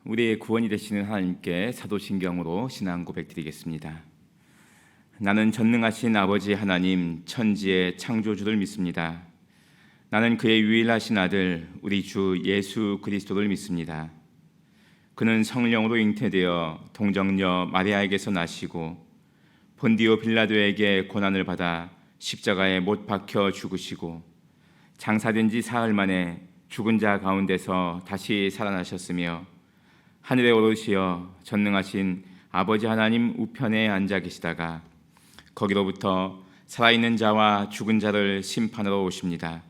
우리의 구원이 되시는 하나님께 사도신경으로 신앙 고백드리겠습니다. 나는 전능하신 아버지 하나님, 천지의 창조주를 믿습니다. 나는 그의 유일하신 아들 우리 주 예수 그리스도를 믿습니다. 그는 성령으로 잉태되어 동정녀 마리아에게서 나시고 본디오 빌라도에게 고난을 받아 십자가에 못 박혀 죽으시고 장사된 지 사흘 만에 죽은 자 가운데서 다시 살아나셨으며 하늘에 오르시어 전능하신 아버지 하나님 우편에 앉아 계시다가 거기로부터 살아있는 자와 죽은 자를 심판하러 오십니다.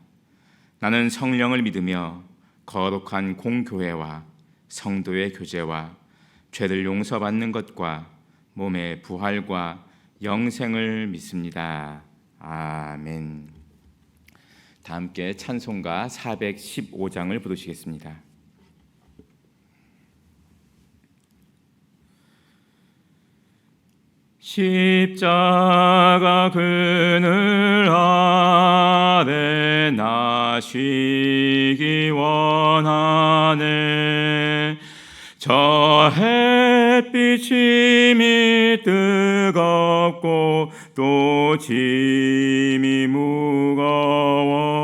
나는 성령을 믿으며 거룩한 공교회와 성도의 교제와 죄를 용서받는 것과 몸의 부활과 영생을 믿습니다. 아멘. 다 함께 찬송가 415장을 부르시겠습니다. 십자가 그늘 아래 나 쉬기 원하네. 저 햇빛이 뜨겁고 또 짐이 무거워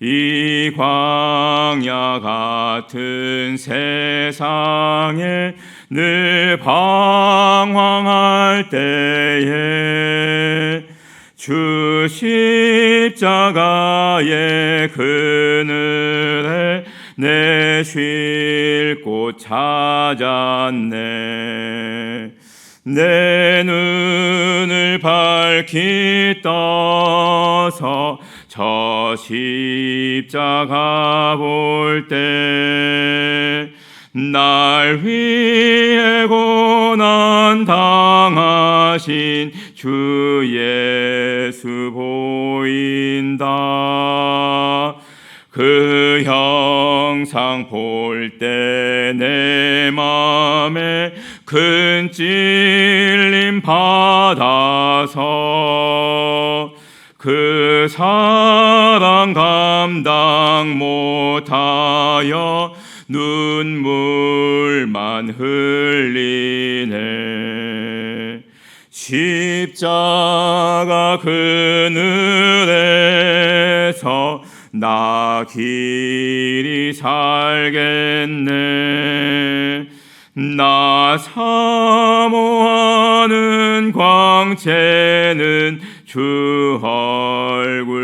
이 광야 같은 세상에 늘 방황할 때에 주 십자가의 그늘에 내 쉴 곳 찾았네. 내 눈을 밝히 떠서 저 십자가 볼 때 날 위해 고난 당하신 주 예수 보인다. 그 형상 볼 때 내 맘에 큰 찔림 받아서 그 사랑 감당 못하여 눈물만 흘리네. 십자가 그늘에서 나 길이 살겠네. 나 사모하는 광채는 주 얼굴뿐이라.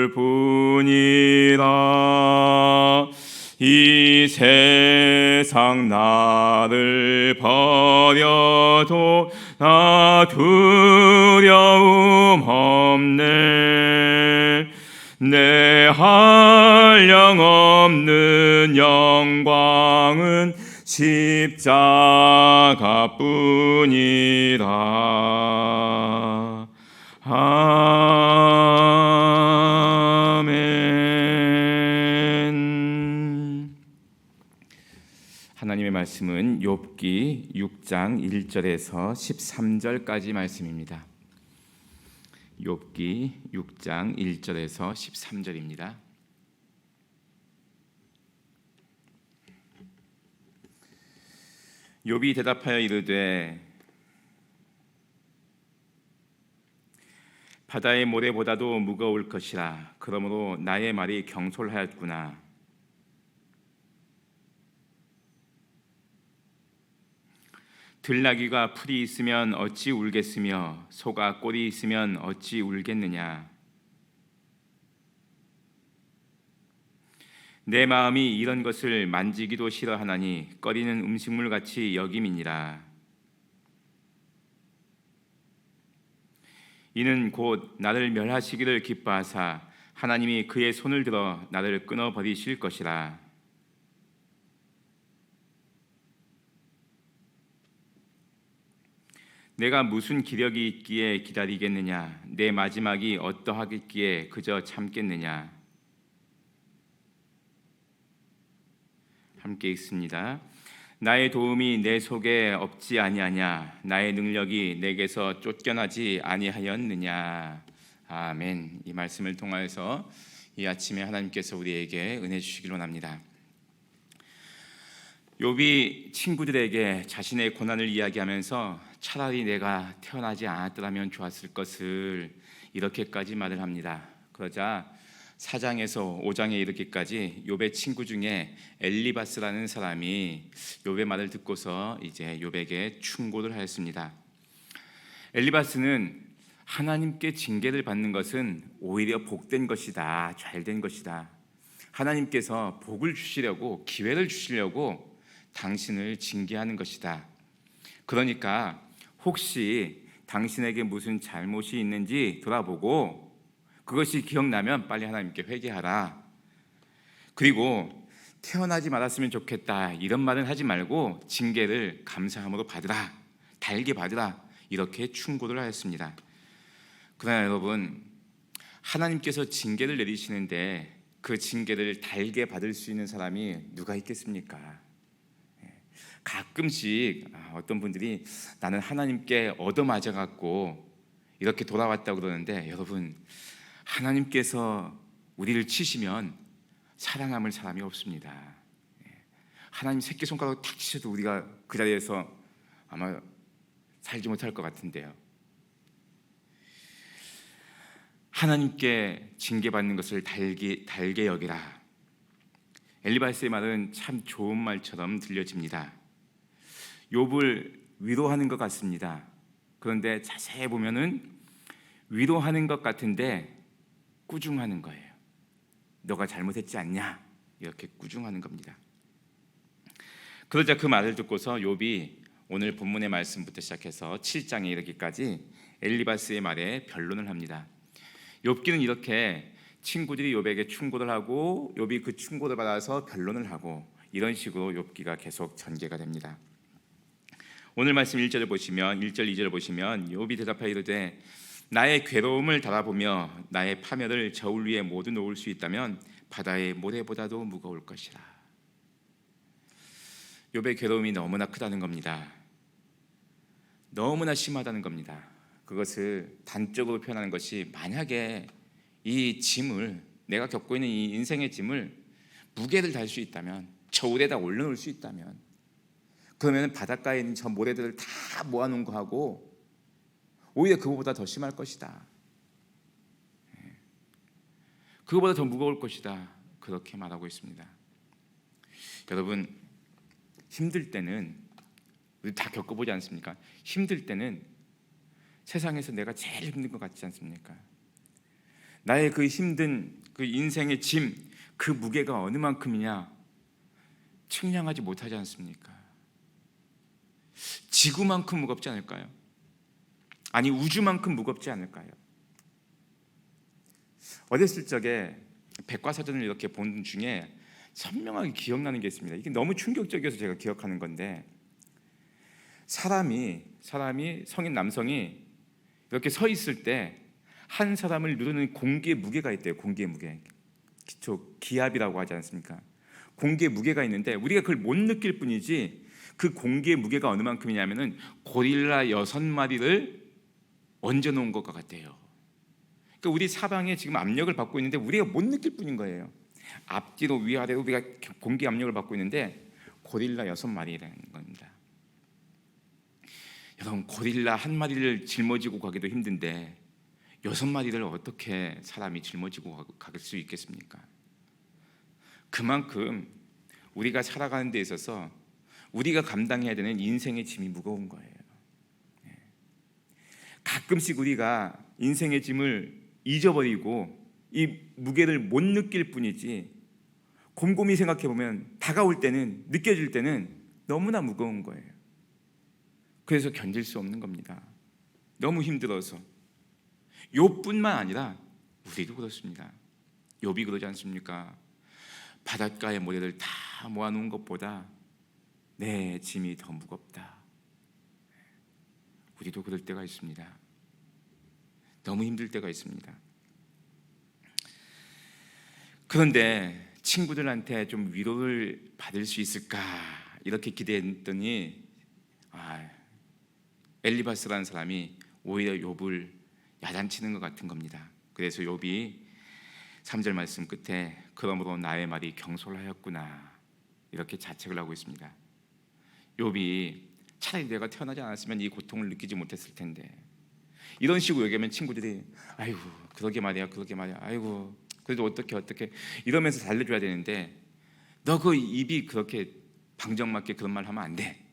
이 세상 나를 버려도 나 두려움 없네. 내 한량없는 영광은 십자가뿐이라. 아멘. 하나님의 말씀은 욥기 6장 1절에서 13절까지 말씀입니다. 욥기 6장 1절에서 13절입니다. 욥이 대답하여 이르되 바다의 모래보다도 무거울 것이라. 그러므로 나의 말이 경솔하였구나. 들나귀가 풀이 있으면 어찌 울겠으며 소가 꼴이 있으면 어찌 울겠느냐. 내 마음이 이런 것을 만지기도 싫어하나니 꺼리는 음식물같이 여김이니라. 이는 곧 나를 멸하시기를 기뻐하사 하나님이 그의 손을 들어 나를 끊어버리실 것이라. 내가 무슨 기력이 있기에 기다리겠느냐. 내 마지막이 어떠하겠기에 그저 참겠느냐. 함께 읽습니다. 나의 도움이 내 속에 없지 아니하냐. 나의 능력이 내게서 쫓겨나지 아니하였느냐. 아멘. 이 말씀을 통하여서 이 아침에 하나님께서 우리에게 은혜 주시길 원합니다. 욥이 친구들에게 자신의 고난을 이야기하면서 차라리 내가 태어나지 않았더라면 좋았을 것을 이렇게까지 말을 합니다. 그러자 4장에서 5장에 이르기까지 욥의 친구 중에 엘리바스라는 사람이 욥의 말을 듣고서 이제 욥에게 충고를 하였습니다. 엘리바스는 하나님께 징계를 받는 것은 오히려 복된 것이다, 잘된 것이다. 하나님께서 복을 주시려고, 기회를 주시려고 당신을 징계하는 것이다. 그러니까 혹시 당신에게 무슨 잘못이 있는지 돌아보고 그것이 기억나면 빨리 하나님께 회개하라. 그리고 태어나지 말았으면 좋겠다 이런 말은 하지 말고 징계를 감사함으로 받으라, 달게 받으라, 이렇게 충고를 하였습니다. 그러나 여러분, 하나님께서 징계를 내리시는데 그 징계를 달게 받을 수 있는 사람이 누가 있겠습니까? 가끔씩 어떤 분들이 나는 하나님께 얻어맞아 갖고 이렇게 돌아왔다고 그러는데, 여러분, 하나님께서 우리를 치시면 살아남을 사람이 없습니다. 하나님 새끼손가락으로 탁 치셔도 우리가 그 자리에서 아마 살지 못할 것 같은데요. 하나님께 징계받는 것을 달게 여기라. 엘리바스의 말은 참 좋은 말처럼 들려집니다. 욥을 위로하는 것 같습니다. 그런데 자세히 보면은 위로하는 것 같은데 꾸중하는 거예요. 너가 잘못했지 않냐, 이렇게 꾸중하는 겁니다. 그러자 그 말을 듣고서 욥이 오늘 본문의 말씀부터 시작해서 7장에 이르기까지 엘리바스의 말에 변론을 합니다. 욥기는 이렇게 친구들이 욥에게 충고를 하고 욥이 그 충고를 받아서 변론을 하고, 이런 식으로 욥기가 계속 전개가 됩니다. 오늘 말씀 1절을 보시면 1절 2절을 보시면 욥이 대답하여 이르되 나의 괴로움을 달아보며 나의 파멸을 저울 위에 모두 놓을 수 있다면 바다의 모래보다도 무거울 것이라. 욥의 괴로움이 너무나 크다는 겁니다. 너무나 심하다는 겁니다. 그것을 단적으로 표현하는 것이, 만약에 이 짐을, 내가 겪고 있는 이 인생의 짐을 무게를 달 수 있다면, 저울에다 올려놓을 수 있다면, 그러면 바닷가에 있는 저 모래들을 다 모아놓은 거하고 오히려 그거보다 더 심할 것이다, 그거보다 더 무거울 것이다, 그렇게 말하고 있습니다. 여러분, 힘들 때는 우리 다 겪어보지 않습니까? 힘들 때는 세상에서 내가 제일 힘든 것 같지 않습니까? 나의 그 힘든 그 인생의 짐, 그 무게가 어느 만큼이냐 측량하지 못하지 않습니까? 지구만큼 무겁지 않을까요? 아니, 우주만큼 무겁지 않을까요? 어렸을 적에 백과사전을 이렇게 본 중에 선명하게 기억나는 게 있습니다. 이게 너무 충격적이어서 제가 기억하는 건데, 사람이 성인 남성이 이렇게 서 있을 때 한 사람을 누르는 공기의 무게가 있대요. 공기의 무게, 기압이라고 하지 않습니까? 공기의 무게가 있는데 우리가 그걸 못 느낄 뿐이지, 그 공기의 무게가 어느 만큼이냐면은 고릴라 6마리를 얹어놓은 것 같아요. 그러니까 우리 사방에 지금 압력을 받고 있는데 우리가 못 느낄 뿐인 거예요. 앞뒤로 위아래로 우리가 공기 압력을 받고 있는데 고릴라 6마리라는 겁니다. 여러분, 고릴라 한 마리를 짊어지고 가기도 힘든데 6마리를 어떻게 사람이 짊어지고 갈 수 있겠습니까? 그만큼 우리가 살아가는 데 있어서 우리가 감당해야 되는 인생의 짐이 무거운 거예요. 가끔씩 우리가 인생의 짐을 잊어버리고 이 무게를 못 느낄 뿐이지, 곰곰이 생각해 보면 다가올 때는, 느껴질 때는 너무나 무거운 거예요. 그래서 견딜 수 없는 겁니다. 너무 힘들어서. 욥뿐만 아니라 우리도 그렇습니다. 욥이 그러지 않습니까? 바닷가의 모래를 다 모아놓은 것보다 내 짐이 더 무겁다. 우리도 그럴 때가 있습니다. 너무 힘들 때가 있습니다. 그런데 친구들한테 좀 위로를 받을 수 있을까 이렇게 기대했더니 엘리바스라는 사람이 오히려 욥을 야단치는 것 같은 겁니다. 그래서 욥이 3절 말씀 끝에 그러므로 나의 말이 경솔하였구나 이렇게 자책을 하고 있습니다. 욥이 차라리 내가 태어나지 않았으면 이 고통을 느끼지 못했을 텐데, 이런 식으로 얘기하면 친구들이 아이고 그러게 말이야 아이고 그래도 어떻게 이러면서 달래줘야 되는데, 너 그 입이 그렇게 방정맞게 그런 말 하면 안 돼,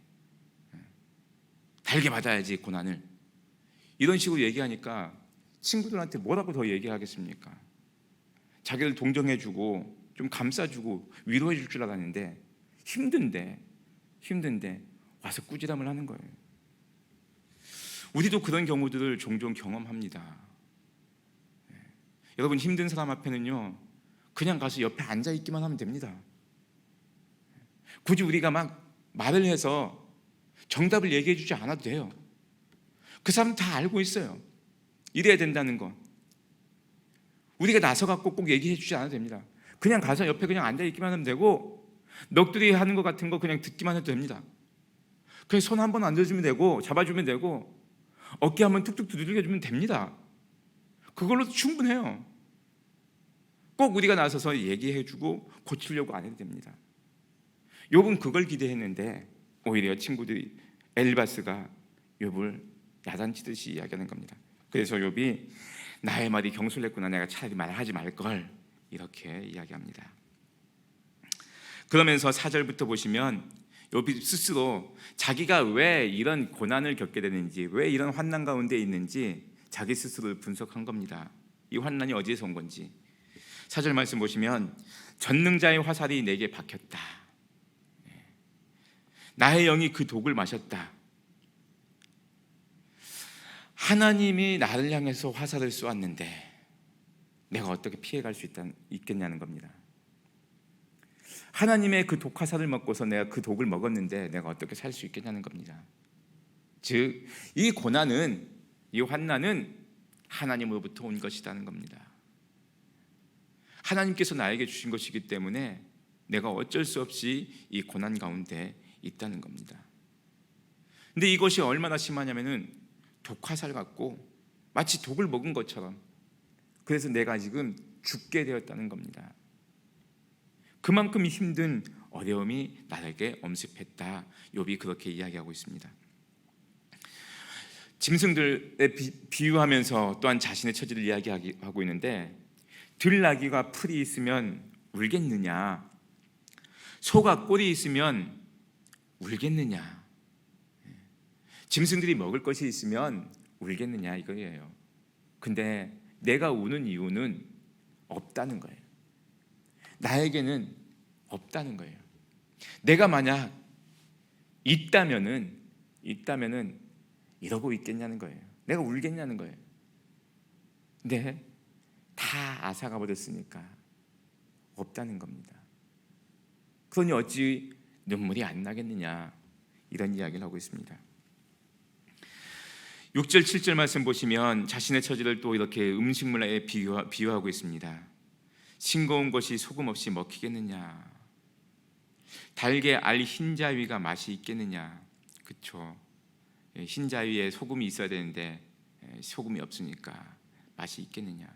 달게 받아야지 고난을, 이런 식으로 얘기하니까 친구들한테 뭐라고 더 얘기하겠습니까? 자기를 동정해주고 좀 감싸주고 위로해줄 줄 알았는데 힘든데 와서 꾸지람을 하는 거예요. 우리도 그런 경우들을 종종 경험합니다. 여러분, 힘든 사람 앞에는요 그냥 가서 옆에 앉아있기만 하면 됩니다. 굳이 우리가 막 말을 해서 정답을 얘기해 주지 않아도 돼요. 그 사람 다 알고 있어요. 이래야 된다는 거. 우리가 나서갖고 꼭 얘기해 주지 않아도 됩니다. 그냥 가서 옆에 그냥 앉아있기만 하면 되고, 넋두리 하는 것 같은 거 그냥 듣기만 해도 됩니다. 그냥 손 한 번 얹어주면 되고, 잡아주면 되고, 어깨 한번 툭툭 두들겨주면 됩니다. 그걸로도 충분해요. 꼭 우리가 나서서 얘기해주고 고치려고 안 해도 됩니다. 욥은 그걸 기대했는데 오히려 친구들이, 엘리바스가 욥을 야단치듯이 이야기하는 겁니다. 그래서 욥이 나의 말이 경솔했구나, 내가 차라리 말하지 말걸, 이렇게 이야기합니다. 그러면서 4절부터 보시면 욥이 스스로 자기가 왜 이런 고난을 겪게 되는지, 왜 이런 환난 가운데 있는지 자기 스스로를 분석한 겁니다. 이 환난이 어디에서 온 건지. 4절 말씀 보시면 전능자의 화살이 내게 박혔다, 나의 영이 그 독을 마셨다. 하나님이 나를 향해서 화살을 쏘았는데 내가 어떻게 피해갈 수 있겠냐는 겁니다. 하나님의 그 독화살을 먹고서 내가 그 독을 먹었는데 내가 어떻게 살 수 있겠냐는 겁니다. 즉, 이 고난은, 이 환난은 하나님으로부터 온 것이라는 겁니다. 하나님께서 나에게 주신 것이기 때문에 내가 어쩔 수 없이 이 고난 가운데 있다는 겁니다. 근데 이것이 얼마나 심하냐면은 독화살 같고 마치 독을 먹은 것처럼, 그래서 내가 지금 죽게 되었다는 겁니다. 그만큼 힘든 어려움이 나에게 엄습했다. 욥이 그렇게 이야기하고 있습니다. 짐승들에 비유하면서 또한 자신의 처지를 이야기하고 있는데, 들나귀가 풀이 있으면 울겠느냐, 소가 꼴이 있으면 울겠느냐, 짐승들이 먹을 것이 있으면 울겠느냐, 이거예요. 근데 내가 우는 이유는 없다는 거예요. 나에게는 없다는 거예요. 내가 만약 있다면은 이러고 있겠냐는 거예요. 내가 울겠냐는 거예요. 근데 다 앗아가 버렸으니까 없다는 겁니다. 그러니 어찌 눈물이 안 나겠느냐, 이런 이야기를 하고 있습니다. 6절 7절 말씀 보시면 자신의 처지를 또 이렇게 음식물에 비유하고 있습니다. 싱거운 것이 소금 없이 먹히겠느냐, 달게 알 흰자위가 맛이 있겠느냐. 그렇죠. 흰자위에 소금이 있어야 되는데 소금이 없으니까 맛이 있겠느냐.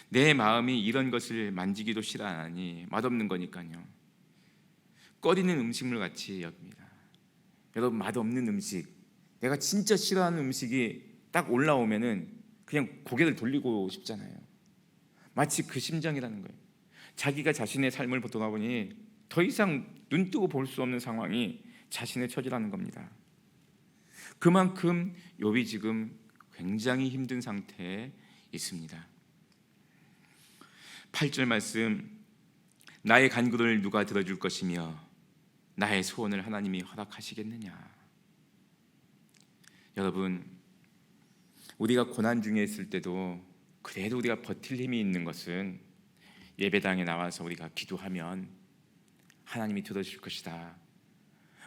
내 마음이 이런 것을 만지기도 싫어하니 맛없는 거니까요, 꺼리는 음식물 같이 여깁니다. 여러분, 맛없는 음식, 내가 진짜 싫어하는 음식이 딱 올라오면은 그냥 고개를 돌리고 싶잖아요. 마치 그 심정이라는 거예요. 자기가 자신의 삶을 돌아보니 더 이상 눈 뜨고 볼 수 없는 상황이 자신의 처지라는 겁니다. 그만큼 욥이 지금 굉장히 힘든 상태에 있습니다. 8절 말씀, 나의 간구를 누가 들어줄 것이며 나의 소원을 하나님이 허락하시겠느냐. 여러분, 우리가 고난 중에 있을 때도 그래도 우리가 버틸 힘이 있는 것은 예배당에 나와서 우리가 기도하면 하나님이 들어줄 것이다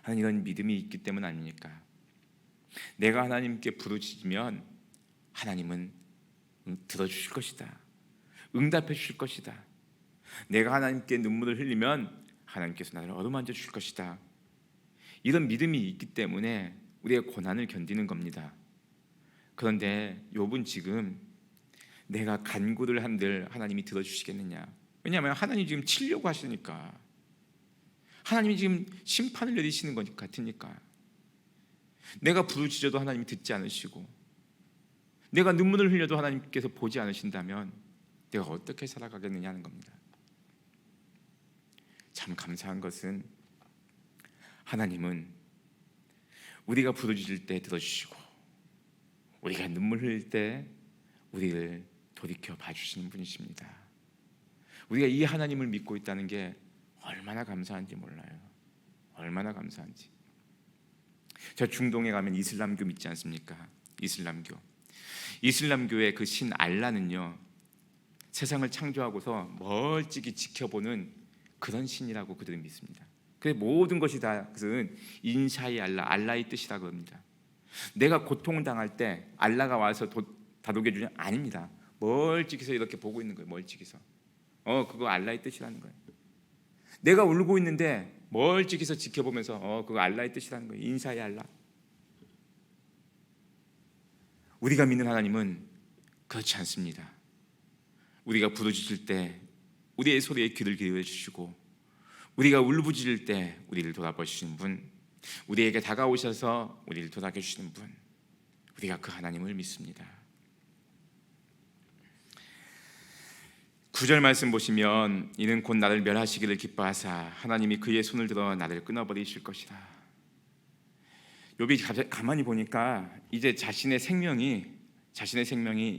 하는 이런 믿음이 있기 때문 아닙니까? 내가 하나님께 부르짖으면 하나님은 들어주실 것이다, 응답해 주실 것이다. 내가 하나님께 눈물을 흘리면 하나님께서 나를 어루만져 주실 것이다. 이런 믿음이 있기 때문에 우리가 고난을 견디는 겁니다. 그런데 욥은 지금 내가 간구를 한들 하나님이 들어주시겠느냐. 왜냐하면 하나님이 지금 치려고 하시니까, 하나님이 지금 심판을 내리시는 것 같으니까. 내가 부르짖어도 하나님이 듣지 않으시고, 내가 눈물을 흘려도 하나님께서 보지 않으신다면 내가 어떻게 살아가겠느냐 하는 겁니다. 참 감사한 것은 하나님은 우리가 부르짖을 때 들어주시고, 우리가 눈물 흘릴 때 우리를 돌이켜 봐주시는 분이십니다. 우리가 이 하나님을 믿고 있다는 게 얼마나 감사한지 몰라요. 얼마나 감사한지. 저 중동에 가면 이슬람교 믿지 않습니까? 이슬람교의 그 신 알라는요, 세상을 창조하고서 멀찍이 지켜보는 그런 신이라고 그들은 믿습니다. 그래서 모든 것이 다 그것은 인샤이 알라, 알라의 뜻이라고 합니다. 내가 고통을 당할 때 알라가 와서 다독여주냐? 아닙니다. 멀찍이서 이렇게 보고 있는 거예요. 멀찍이서. 그거 알라의 뜻이라는 거예요. 내가 울고 있는데 멀찍이서 지켜보면서 그거 알라의 뜻이라는 거예요. 인샤이 알라. 우리가 믿는 하나님은 그렇지 않습니다. 우리가 부르짖을 때 우리의 소리에 귀를 기울여 주시고, 우리가 울부짖을 때 우리를 돌아보시는 분, 우리에게 다가오셔서 우리를 돌아게 주시는 분, 우리가 그 하나님을 믿습니다. 9절 말씀 보시면, 이는 곧 나를 멸하시기를 기뻐하사 하나님이 그의 손을 들어 나를 끊어버리실 것이라. 욥이 가만히 보니까 이제 자신의 생명이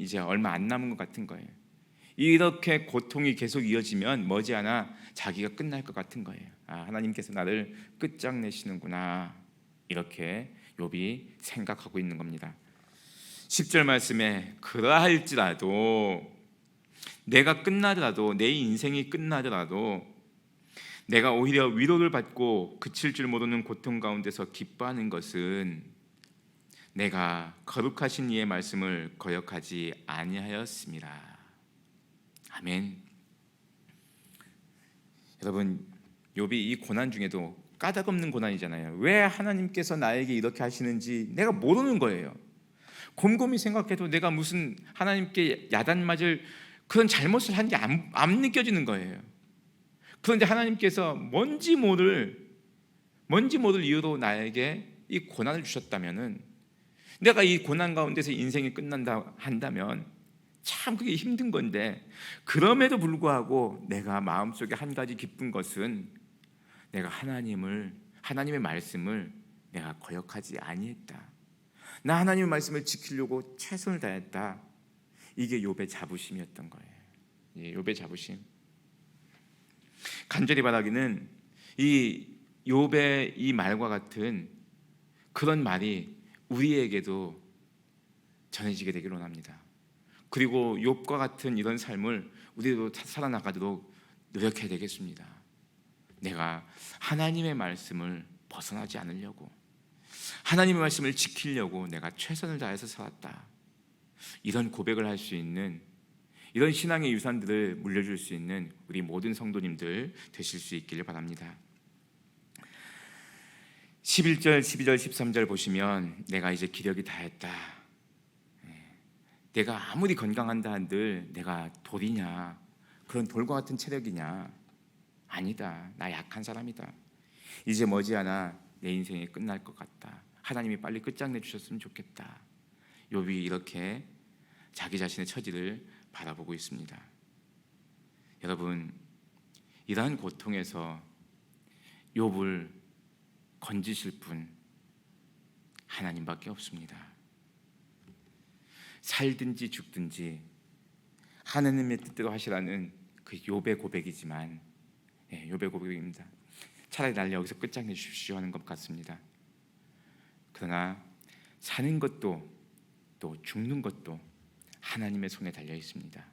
이제 얼마 안 남은 것 같은 거예요. 이렇게 고통이 계속 이어지면 머지않아 자기가 끝날 것 같은 거예요. 하나님께서 나를 끝장내시는구나, 이렇게 욥이 생각하고 있는 겁니다. 10절 말씀에 그러할지라도, 내가 끝나더라도, 내 인생이 끝나더라도 내가 오히려 위로를 받고 그칠 줄 모르는 고통 가운데서 기뻐하는 것은 내가 거룩하신 이의 말씀을 거역하지 아니하였음이라. 아멘. 여러분, 욥이 이 고난 중에도 까닭없는 고난이잖아요. 왜 하나님께서 나에게 이렇게 하시는지 내가 모르는 거예요. 곰곰이 생각해도 내가 무슨 하나님께 야단 맞을 그런 잘못을 한 게 안 느껴지는 거예요. 그런데 하나님께서 뭔지 모를 이유로 나에게 이 고난을 주셨다면은, 내가 이 고난 가운데서 인생이 끝난다 한다면 참 그게 힘든 건데, 그럼에도 불구하고 내가 마음속에 한 가지 기쁜 것은 내가 하나님의 말씀을 내가 거역하지 아니했다. 나 하나님의 말씀을 지키려고 최선을 다했다. 이게 욥의 자부심이었던 거예요. 욥의 자부심. 간절히 바라기는 이 욥의 이 말과 같은 그런 말이 우리에게도 전해지게 되기를 원합니다. 그리고 욥과 같은 이런 삶을 우리도 살아나가도록 노력해야 되겠습니다. 내가 하나님의 말씀을 벗어나지 않으려고, 하나님의 말씀을 지키려고 내가 최선을 다해서 살았다. 이런 고백을 할 수 있는, 이런 신앙의 유산들을 물려줄 수 있는 우리 모든 성도님들 되실 수 있기를 바랍니다. 11절, 12절, 13절 보시면, 내가 이제 기력이 다했다. 내가 아무리 건강한다 한들 내가 돌이냐, 그런 돌과 같은 체력이냐? 아니다. 나 약한 사람이다. 이제 머지않아 내 인생이 끝날 것 같다. 하나님이 빨리 끝장내 주셨으면 좋겠다. 욥이 이렇게 자기 자신의 처지를 바라보고 있습니다. 여러분, 이러한 고통에서 욥을 건지실 분 하나님밖에 없습니다. 살든지 죽든지 하나님의 뜻대로 하시라는 그 욥의 고백이지만, 욥의 고백입니다. 차라리 날 여기서 끝장내 주십시오 하는 것 같습니다. 그러나 사는 것도 또 죽는 것도 하나님의 손에 달려 있습니다.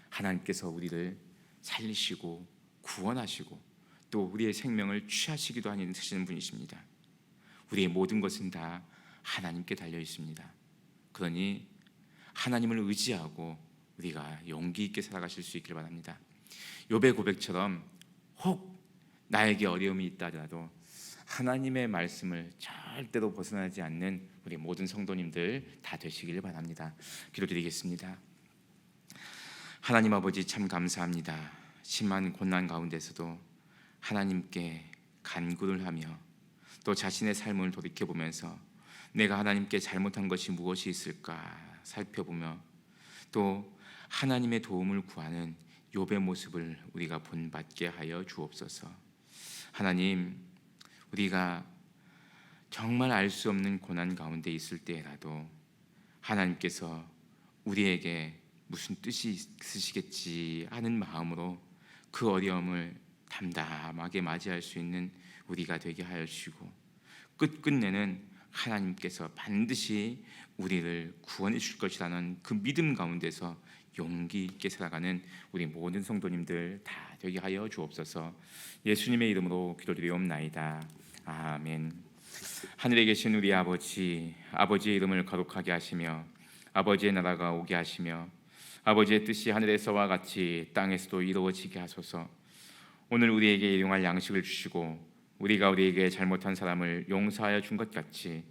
하나님께서 우리를 살리시고 구원하시고 또 우리의 생명을 취하시기도 하시는 분이십니다. 우리의 모든 것은 다 하나님께 달려 있습니다. 그러니 하나님을 의지하고 우리가 용기 있게 살아가실 수 있기를 바랍니다. 욥의 고백처럼 혹 나에게 어려움이 있다 하더라도 하나님의 말씀을 절대로 벗어나지 않는 우리 모든 성도님들 다 되시길 바랍니다. 기도드리겠습니다. 하나님 아버지, 참 감사합니다. 심한 고난 가운데서도 하나님께 간구를 하며 또 자신의 삶을 돌이켜보면서 내가 하나님께 잘못한 것이 무엇이 있을까 살펴보며 또 하나님의 도움을 구하는 욥의 모습을 우리가 본받게 하여 주옵소서. 하나님, 우리가 정말 알 수 없는 고난 가운데 있을 때라도 하나님께서 우리에게 무슨 뜻이 있으시겠지 하는 마음으로 그 어려움을 담담하게 맞이할 수 있는 우리가 되게 하여 주시고 끝끝내는 하나님께서 반드시 우리를 구원해 주실 것이라는 그 믿음 가운데서 용기 있게 살아가는 우리 모든 성도님들 다 되게 하여 주옵소서. 예수님의 이름으로 기도드리옵나이다. 아멘. 하늘에 계신 우리 아버지, 아버지의 이름을 거룩하게 하시며 아버지의 나라가 오게 하시며 아버지의 뜻이 하늘에서와 같이 땅에서도 이루어지게 하소서. 오늘 우리에게 일용할 양식을 주시고 우리가 우리에게 잘못한 사람을 용서하여 준 것 같이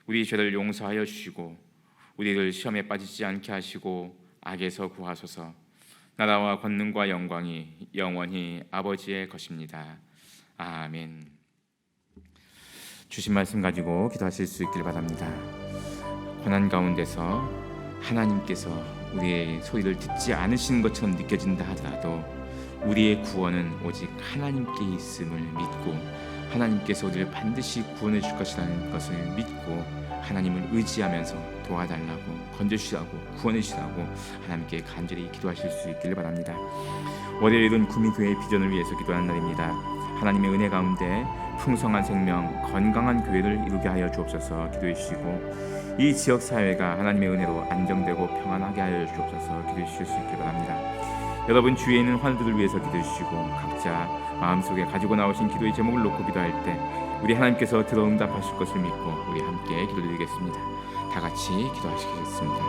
우리 죄를 용서하여 주시고 우리를 시험에 빠지지 않게 하시고 악에서 구하소서. 나라와 권능과 영광이 영원히 아버지의 것입니다. 아멘. 주신 말씀 가지고 기도하실 수 있길 바랍니다. 고난 가운데서 하나님께서 우리의 소리를 듣지 않으시는 것처럼 느껴진다 하더라도 우리의 구원은 오직 하나님께 있음을 믿고 하나님께서 우리를 반드시 구원해 줄 것이라는 것을 믿고 하나님을 의지하면서 도와달라고 건져주시라고 구원해 주시라고 하나님께 간절히 기도하실 수 있기를 바랍니다. 월요일은 구미교회의 비전을 위해서 기도하는 날입니다. 하나님의 은혜 가운데 풍성한 생명, 건강한 교회를 이루게 하여 주옵소서. 기도해 주시고 이 지역 사회가 하나님의 은혜로 안정되고 평안하게 하여 주옵소서. 기도해 주실 수 있기를 바랍니다. 여러분 주위에 있는 환우들을 위해서 기도해 주시고 각자 마음속에 가지고 나오신 기도의 제목을 놓고 기도할 때 우리 하나님께서 들어 응답하실 것을 믿고 우리 함께 기도드리겠습니다. 다 같이 기도하시겠습니다.